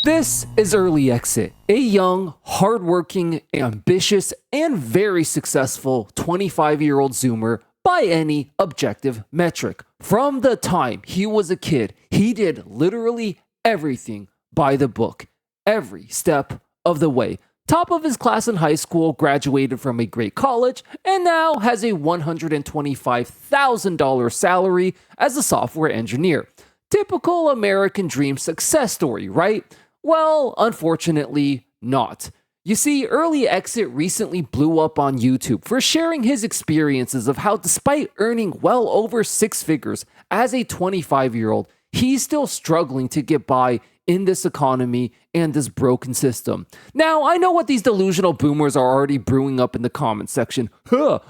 This is Early Exit, a young, hardworking, ambitious, and very successful 25-year-old Zoomer by any objective metric. From the time he was a kid, he did literally everything by the book, every step of the way. Top of his class in high school, graduated from a great college, and now has a $125,000 salary as a software engineer. Typical American dream success story, right? Well, unfortunately, not. You see, Early Exit recently blew up on YouTube for sharing his experiences of how, despite earning well over six figures as a 25-year-old, he's still struggling to get by in this economy and this broken system. Now, I know what these delusional boomers are already brewing up in the comments section.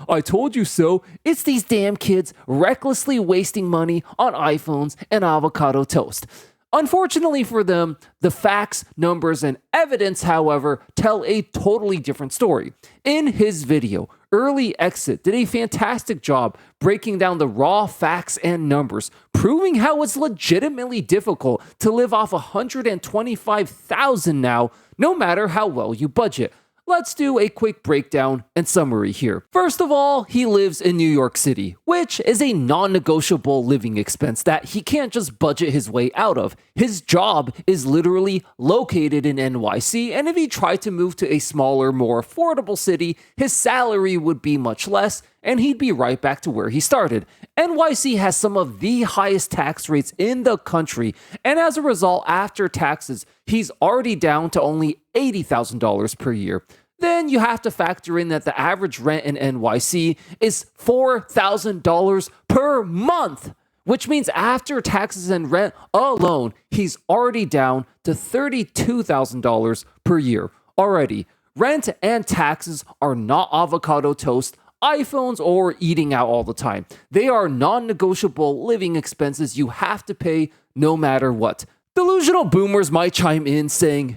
I told you so. It's these damn kids recklessly wasting money on iPhones and avocado toast. Unfortunately for them, the facts, numbers, and evidence, however, tell a totally different story. In his video, Early Exit did a fantastic job breaking down the raw facts and numbers, proving how it's legitimately difficult to live off $125,000 now, no matter how well you budget. Let's do a quick breakdown and summary here. First of all, he lives in New York City, which is a non-negotiable living expense that he can't just budget his way out of. His job is literally located in NYC, and if he tried to move to a smaller, more affordable city, his salary would be much less, and he'd be right back to where he started. NYC has some of the highest tax rates in the country, and as a result, after taxes, he's already down to only $80,000 per year. Then you have to factor in that the average rent in NYC is $4,000 per month, which means after taxes and rent alone, he's already down to $32,000 per year. Already, rent and taxes are not avocado toast, iPhones, or eating out all the time. They are non-negotiable living expenses you have to pay no matter what. Delusional boomers might chime in saying,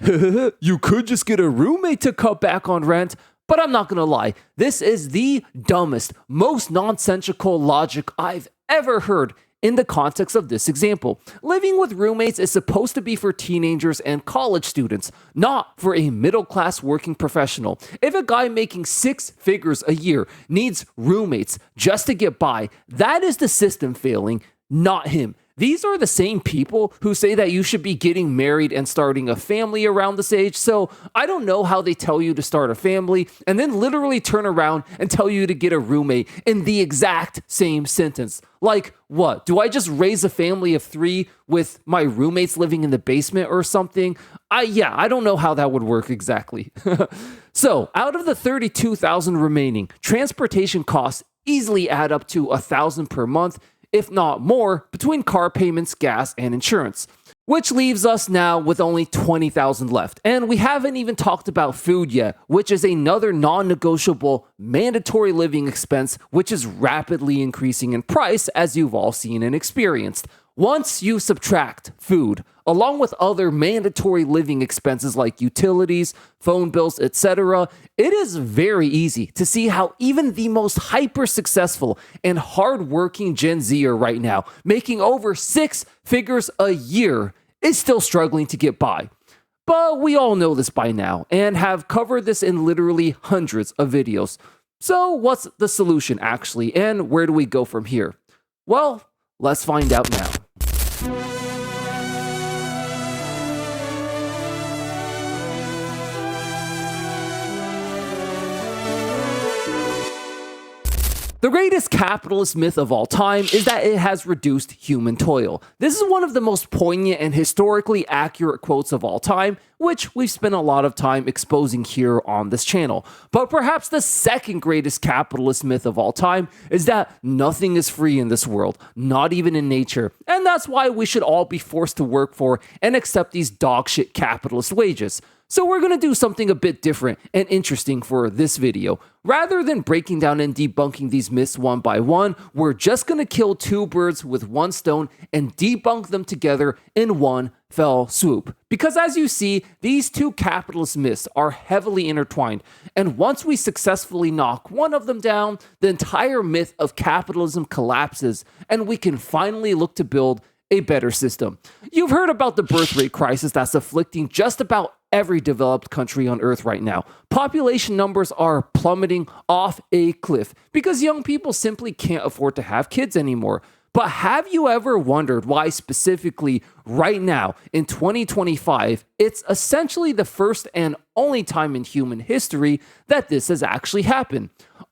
you could just get a roommate to cut back on rent, but I'm not gonna lie, this is the dumbest, most nonsensical logic I've ever heard in the context of this example. Living with roommates is supposed to be for teenagers and college students, not for a middle-class working professional. If a guy making six figures a year needs roommates just to get by, that is the system failing, not him. These are the same people who say that you should be getting married and starting a family around this age, so I don't know how they tell you to start a family and then literally turn around and tell you to get a roommate in the exact same sentence. Like, what? Do I just raise a family of three with my roommates living in the basement or something? I don't know how that would work exactly. So, out of the $32,000 remaining, transportation costs easily add up to $1,000 per month, if not more, between car payments, gas, and insurance. Which leaves us now with only $20,000 left. And we haven't even talked about food yet, which is another non-negotiable mandatory living expense, which is rapidly increasing in price, as you've all seen and experienced. Once you subtract food, along with other mandatory living expenses like utilities, phone bills, etc., it is very easy to see how even the most hyper-successful and hard-working Gen Zer right now, making over six figures a year, is still struggling to get by. But we all know this by now, and have covered this in literally hundreds of videos. So what's the solution actually, and where do we go from here? Well, let's find out now. The greatest capitalist myth of all time is that it has reduced human toil. This is one of the most poignant and historically accurate quotes of all time, which we've spent a lot of time exposing here on this channel. But perhaps the second greatest capitalist myth of all time is that nothing is free in this world, not even in nature. And that's why we should all be forced to work for and accept these dogshit capitalist wages. So we're going to do something a bit different and interesting for this video. Rather than breaking down and debunking these myths one by one, we're just going to kill two birds with one stone and debunk them together in one fell swoop. Because as you see, these two capitalist myths are heavily intertwined, and once we successfully knock one of them down, the entire myth of capitalism collapses, and we can finally look to build a better system. You've heard about the birth rate crisis that's afflicting just about every developed country on earth right now. Population numbers are plummeting off a cliff because young people simply can't afford to have kids anymore. But have you ever wondered why specifically right now in 2025, it's essentially the first and only time in human history that this has actually happened?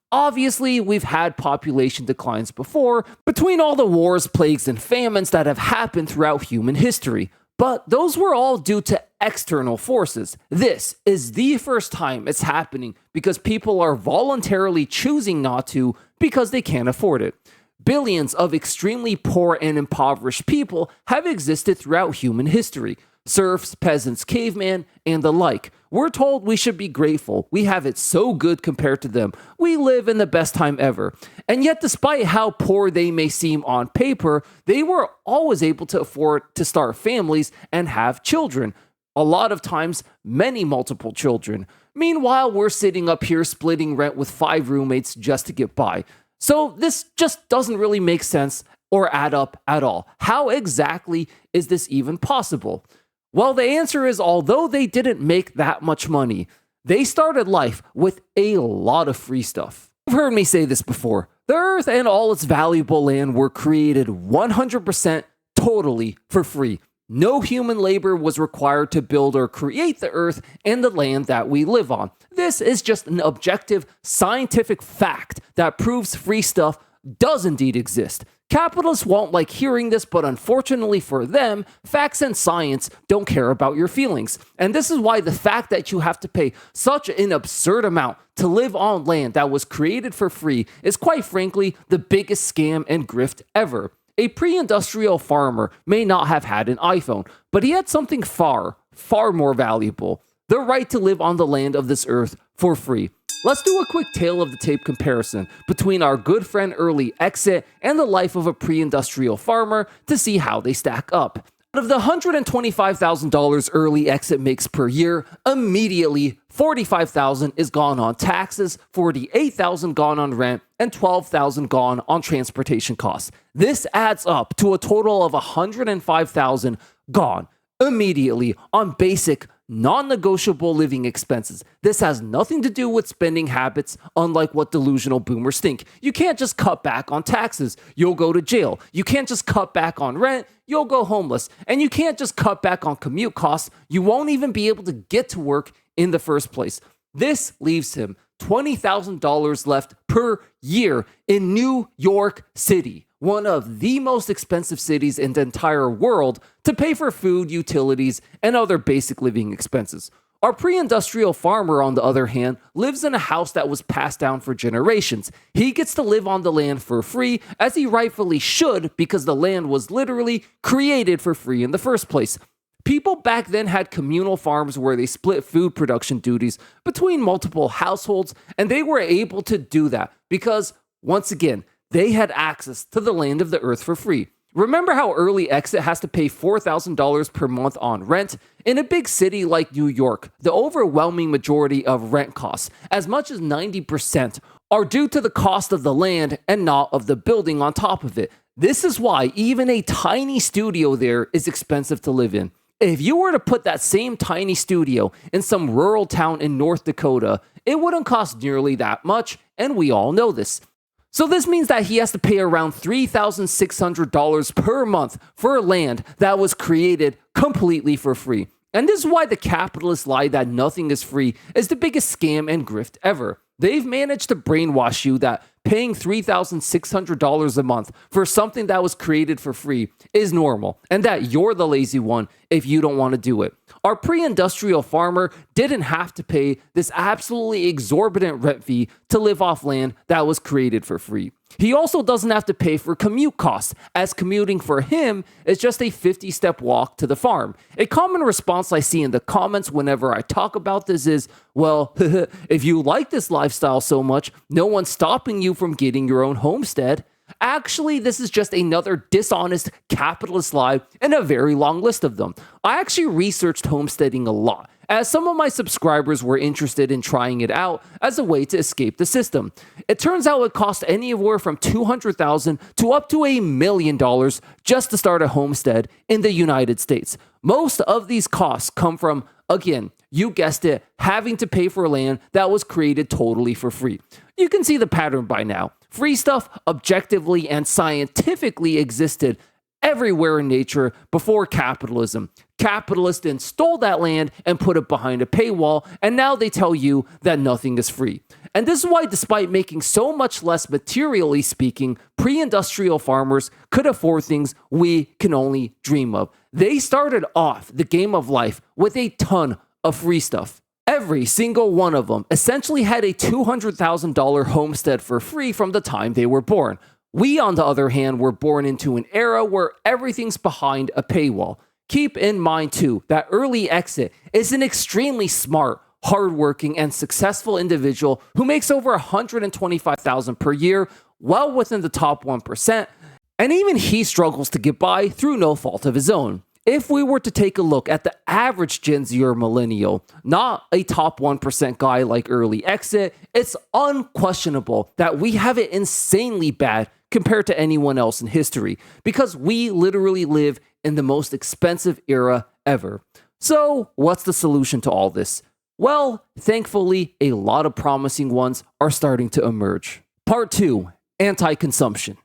Obviously, we've had population declines before, between all the wars, plagues, and famines that have happened throughout human history. But those were all due to external forces. This is the first time it's happening because people are voluntarily choosing not to because they can't afford it. Billions of extremely poor and impoverished people have existed throughout human history. Serfs, peasants, cavemen, and the like. We're told we should be grateful. We have it so good compared to them. We live in the best time ever. And yet, despite how poor they may seem on paper, they were always able to afford to start families and have children. A lot of times, many multiple children. Meanwhile, we're sitting up here splitting rent with 5 roommates just to get by. So this just doesn't really make sense or add up at all. How exactly is this even possible? Well, the answer is although they didn't make that much money, they started life with a lot of free stuff. You've heard me say this before. The earth and all its valuable land were created 100% totally for free. No human labor was required to build or create the earth and the land that we live on. This is just an objective scientific fact that proves free stuff does indeed exist. Capitalists won't like hearing this, but unfortunately for them, facts and science don't care about your feelings. And this is why the fact that you have to pay such an absurd amount to live on land that was created for free is quite frankly the biggest scam and grift ever. A pre-industrial farmer may not have had an iPhone, but he had something far, far more valuable: the right to live on the land of this earth for free. Let's do a quick tale of the tape comparison between our good friend early exit and the life of a pre-industrial farmer to see how they stack up. Out of the $125,000 early exit makes per year, immediately $45,000 is gone on taxes, $48,000 gone on rent, and $12,000 gone on transportation costs. This adds up to a total of $105,000 gone immediately on basic, non-negotiable living expenses. This has nothing to do with spending habits, unlike what delusional boomers think. You can't just cut back on taxes, you'll go to jail. You can't just cut back on rent, you'll go homeless. And you can't just cut back on commute costs, you won't even be able to get to work in the first place. This leaves him $20,000 left per year in New York City, one of the most expensive cities in the entire world, to pay for food, utilities, and other basic living expenses. Our pre-industrial farmer, on the other hand, lives in a house that was passed down for generations. He gets to live on the land for free, as he rightfully should, because the land was literally created for free in the first place. People back then had communal farms where they split food production duties between multiple households, and they were able to do that because, once again, they had access to the land of the earth for free. Remember how early exit has to pay $4,000 per month on rent? In a big city like New York, the overwhelming majority of rent costs, as much as 90%, are due to the cost of the land and not of the building on top of it. This is why even a tiny studio there is expensive to live in. If you were to put that same tiny studio in some rural town in North Dakota, it wouldn't cost nearly that much, and we all know this. So this means that he has to pay around $3,600 per month for land that was created completely for free. And this is why the capitalist lie that nothing is free is the biggest scam and grift ever. They've managed to brainwash you that paying $3,600 a month for something that was created for free is normal, and that you're the lazy one if you don't want to do it. Our pre-industrial farmer didn't have to pay this absolutely exorbitant rent fee to live off land that was created for free. He also doesn't have to pay for commute costs, as commuting for him is just a 50-step walk to the farm. A common response I see in the comments whenever I talk about this is, well, if you like this lifestyle so much, no one's stopping you from getting your own homestead. Actually, this is just another dishonest capitalist lie and a very long list of them. I actually researched homesteading a lot, as some of my subscribers were interested in trying it out as a way to escape the system. It turns out it costs anywhere from $200,000 to up to $1 million just to start a homestead in the United States. Most of these costs come from, again, you guessed it, having to pay for land that was created totally for free. You can see the pattern by now. Free stuff objectively and scientifically existed everywhere in nature before capitalism. Capitalists then stole that land and put it behind a paywall, and now they tell you that nothing is free. And this is why, despite making so much less materially speaking, pre-industrial farmers could afford things we can only dream of. They started off the game of life with a ton of free stuff. Every single one of them essentially had a $200,000 homestead for free from the time they were born. We, on the other hand, were born into an era where everything's behind a paywall. Keep in mind, too, that early exit is an extremely smart, hardworking, and successful individual who makes over $125,000 per year, well within the top 1%, and even he struggles to get by through no fault of his own. If we were to take a look at the average Gen Z or millennial, not a top 1% guy like early exit, it's unquestionable that we have it insanely bad compared to anyone else in history, because we literally live in the most expensive era ever. So, what's the solution to all this? Well, thankfully, a lot of promising ones are starting to emerge. Part 2, anti-consumption.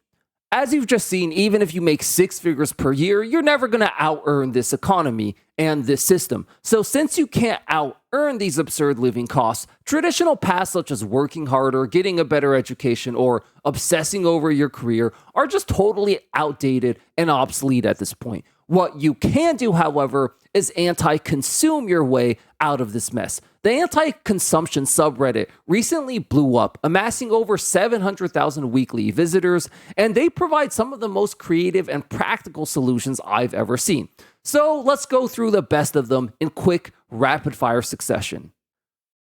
As you've just seen, even if you make 6 figures per year, you're never going to out-earn this economy and this system. So since you can't out-earn these absurd living costs, traditional paths such as working harder, getting a better education, or obsessing over your career are just totally outdated and obsolete at this point. What you can do, however, is anti-consume your way out of this mess. The anti-consumption subreddit recently blew up, amassing over 700,000 weekly visitors, and they provide some of the most creative and practical solutions I've ever seen. So let's go through the best of them in quick, rapid-fire succession.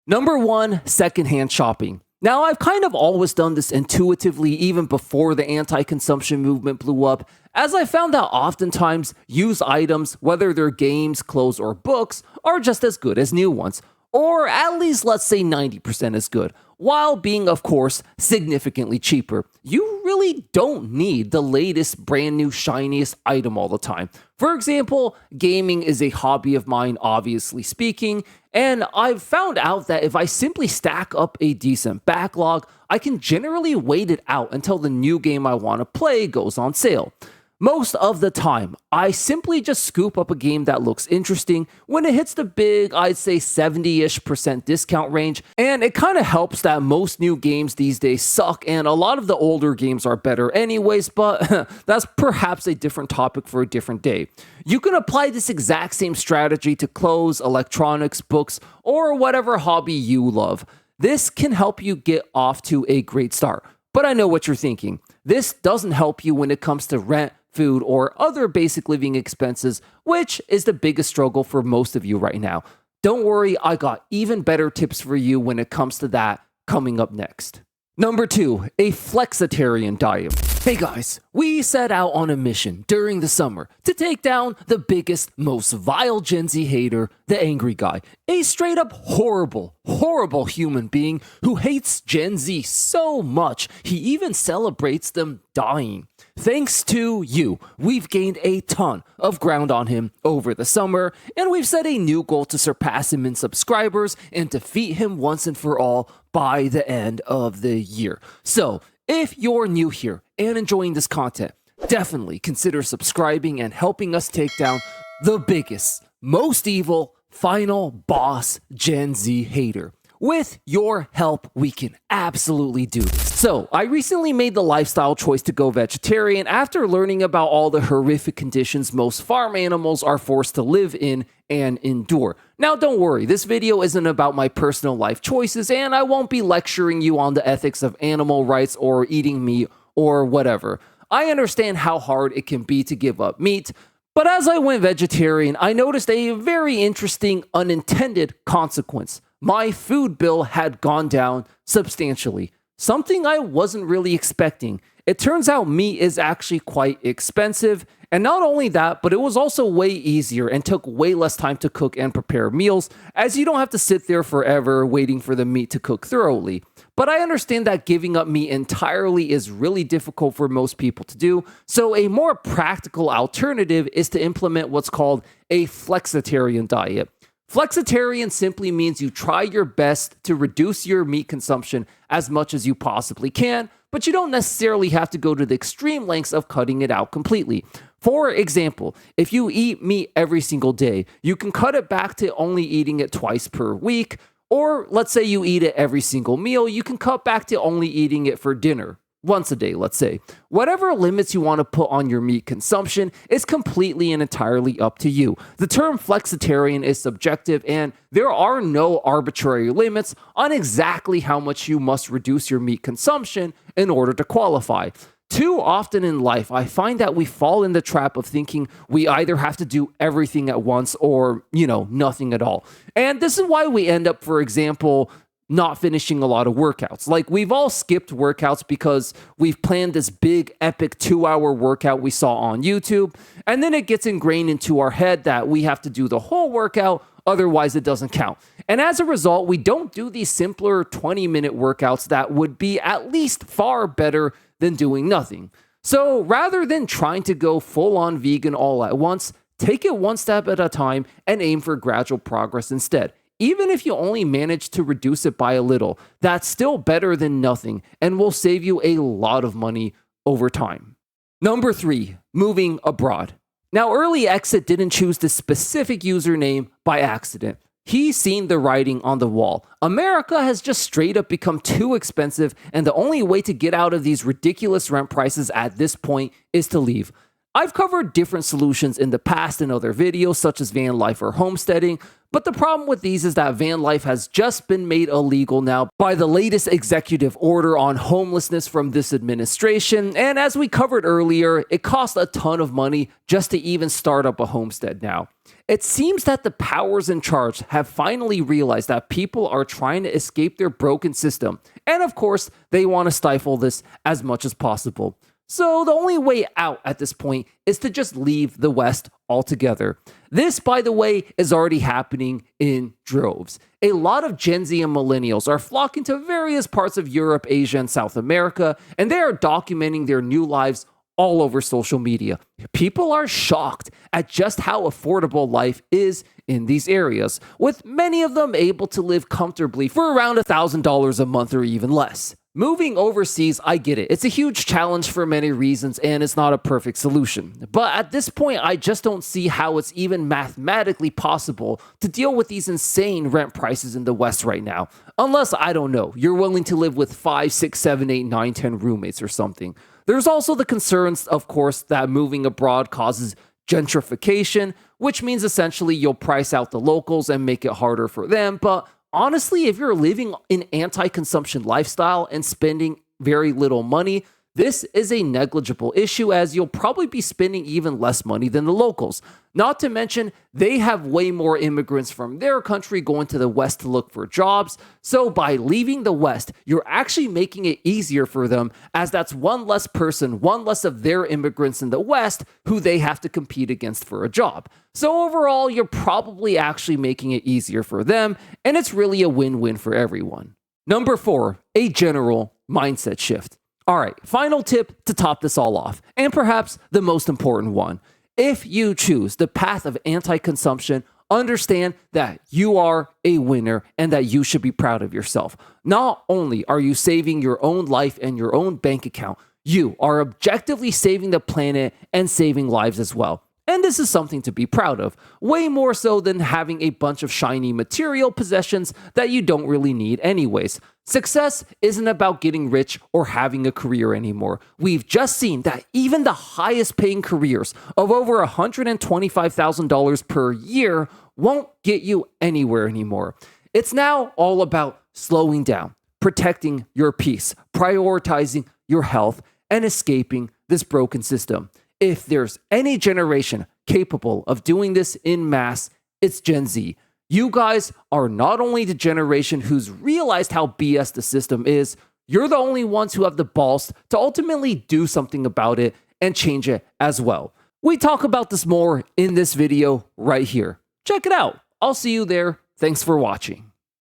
Number 1, secondhand shopping. Now, I've kind of always done this intuitively even before the anti-consumption movement blew up, as I found that oftentimes used items, whether they're games, clothes, or books, are just as good as new ones, or at least let's say 90% as good, while being, of course, significantly cheaper. You really don't need the latest, brand new, shiniest item all the time. For example, gaming is a hobby of mine, obviously speaking, and I've found out that if I simply stack up a decent backlog, I can generally wait it out until the new game I want to play goes on sale. Most of the time, I simply just scoop up a game that looks interesting when it hits the big, I'd say 70-ish% discount range, and it kind of helps that most new games these days suck and a lot of the older games are better anyways, but that's perhaps a different topic for a different day. You can apply this exact same strategy to clothes, electronics, books, or whatever hobby you love. This can help you get off to a great start. But I know what you're thinking. This doesn't help you when it comes to rent, food, or other basic living expenses, which is the biggest struggle for most of you right now. Don't worry, I got even better tips for you when it comes to that coming up next. Number 2, a flexitarian diet. Hey guys, we set out on a mission during the summer to take down the biggest, most vile Gen Z hater, the angry guy. A straight up horrible, horrible human being who hates Gen Z so much, he even celebrates them dying. Thanks to you, we've gained a ton of ground on him over the summer, and we've set a new goal to surpass him in subscribers and defeat him once and for all by the end of the year. So, if you're new here and enjoying this content, definitely consider subscribing and helping us take down the biggest, most evil, final boss Gen Z hater. With your help, we can absolutely do this. So, I recently made the lifestyle choice to go vegetarian after learning about all the horrific conditions most farm animals are forced to live in and endure. Now, don't worry, this video isn't about my personal life choices, and I won't be lecturing you on the ethics of animal rights or eating meat or whatever. I understand how hard it can be to give up meat, but as I went vegetarian, I noticed a very interesting unintended consequence. My food bill had gone down substantially, something I wasn't really expecting. It turns out meat is actually quite expensive. And not only that, but it was also way easier and took way less time to cook and prepare meals, as you don't have to sit there forever waiting for the meat to cook thoroughly. But I understand that giving up meat entirely is really difficult for most people to do, so a more practical alternative is to implement what's called a flexitarian diet. Flexitarian simply means you try your best to reduce your meat consumption as much as you possibly can, but you don't necessarily have to go to the extreme lengths of cutting it out completely. For example, if you eat meat every single day, you can cut it back to only eating it twice per week. Or let's say you eat it every single meal, you can cut back to only eating it for dinner. Once a day, let's say. Whatever limits you want to put on your meat consumption is completely and entirely up to you. The term flexitarian is subjective, and there are no arbitrary limits on exactly how much you must reduce your meat consumption in order to qualify. Too often in life, I find that we fall in the trap of thinking we either have to do everything at once or, nothing at all. And this is why we end up, for example, not finishing a lot of workouts. Like, we've all skipped workouts because we've planned this big, epic 2-hour workout we saw on YouTube, and then it gets ingrained into our head that we have to do the whole workout, otherwise it doesn't count. And as a result, we don't do these simpler 20-minute workouts that would be at least far better than doing nothing. So rather than trying to go full-on vegan all at once, take it one step at a time and aim for gradual progress instead. Even if you only manage to reduce it by a little, that's still better than nothing and will save you a lot of money over time. Number 3, moving abroad. Now, Early Exit didn't choose this specific username by accident. He's seen the writing on the wall. America has just straight up become too expensive, and the only way to get out of these ridiculous rent prices at this point is to leave. I've covered different solutions in the past in other videos, such as van life or homesteading, but the problem with these is that van life has just been made illegal now by the latest executive order on homelessness from this administration, and as we covered earlier, it costs a ton of money just to even start up a homestead now. It seems that the powers in charge have finally realized that people are trying to escape their broken system, and of course, they want to stifle this as much as possible. So the only way out at this point is to just leave the West altogether. This, by the way, is already happening in droves. A lot of Gen Z and millennials are flocking to various parts of Europe, Asia, and South America, and they are documenting their new lives all over social media. People are shocked at just how affordable life is in these areas, with many of them able to live comfortably for around $1,000 a month or even less. Moving overseas, I get it. It's a huge challenge for many reasons, and it's not a perfect solution. But at this point, I just don't see how it's even mathematically possible to deal with these insane rent prices in the West right now. Unless, I don't know, you're willing to live with 5, 6, 7, 8, 9, 10 roommates or something. There's also the concerns, of course, that moving abroad causes gentrification, which means essentially you'll price out the locals and make it harder for them. But honestly, if you're living an anti-consumption lifestyle and spending very little money, this is a negligible issue, as you'll probably be spending even less money than the locals. Not to mention, they have way more immigrants from their country going to the West to look for jobs. So by leaving the West, you're actually making it easier for them, as that's one less person, one less of their immigrants in the West who they have to compete against for a job. So overall, you're probably actually making it easier for them, and it's really a win-win for everyone. Number 4, a general mindset shift. All right, final tip to top this all off, and perhaps the most important one. If you choose the path of anti-consumption, understand that you are a winner and that you should be proud of yourself. Not only are you saving your own life and your own bank account, you are objectively saving the planet and saving lives as well. And this is something to be proud of, way more so than having a bunch of shiny material possessions that you don't really need anyways. Success isn't about getting rich or having a career anymore. We've just seen that even the highest paying careers of over $125,000 per year won't get you anywhere anymore. It's now all about slowing down, protecting your peace, prioritizing your health, and escaping this broken system. If there's any generation capable of doing this in mass, it's Gen Z. You guys are not only the generation who's realized how BS the system is, you're the only ones who have the balls to ultimately do something about it and change it as well. We talk about this more in this video right here. Check it out. I'll see you there. Thanks for watching.